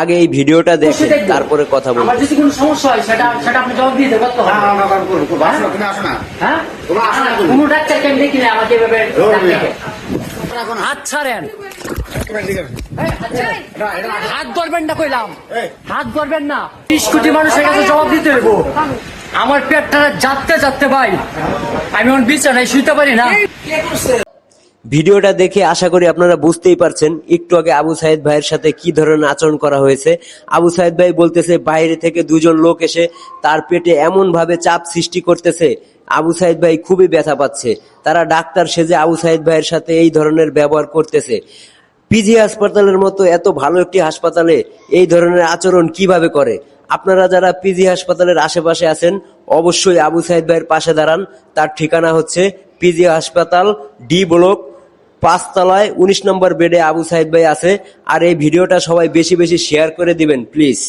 আগে এই ভিডিওটা দেখেন, তারপরে কথা বলুন। আমার যদি কোনো সমস্যা হয় সেটা আপনি জবাব দিয়ে দেবেন তো। তুমি আসো না। হ্যাঁ, তোমরা আসো না। কোনো ডাক্তারকে আমি দেখি না আমাকে এভাবে হাত ছাড়েন। হাত ধরবেন না কইলাম, হাত ধরবেন না। 30 কোটি মানুষের কাছে জবাব দিতে হইব। আমার পেটটা যাতে যাতে ভাই, আমি এখন বিছানায় শুইতে পারি না। ভিডিওটা দেখে আশা করি আপনারা বুঝতেই পারছেন একটু আগে আবু সাইদ ভাইয়ের সাথে কি ধরনের আচরণ করা হয়েছে। আবু সাইদ ভাই বলতেছে বাইরে থেকে দুজন লোক এসে তার পেটে এমন ভাবে চাপ সৃষ্টি করতেছে, আবু সাইদ ভাই খুবই ব্যথা পাচ্ছে। তারা ডাক্তার সেজে আবু সাইদ ভাইয়ের সাথে এই ধরনের ব্যবহার করতেছে। পিজি হাসপাতালের মতো এত ভালো একটি হাসপাতালে এই ধরনের আচরণ কিভাবে করে? আপনারা যারা পিজি হাসপাতালের আশেপাশে আছেন অবশ্যই আবু সাইদ ভাইয়ের পাশে দাঁড়ান। তার ঠিকানা হচ্ছে পিজি হাসপাতাল, ডি ব্লক, 5 তলায় 19 নম্বর বেডে আবু সাইদ ভাই আছে। আর এই ভিডিওটা সবাই বেশি বেশি শেয়ার করে দিবেন প্লিজ।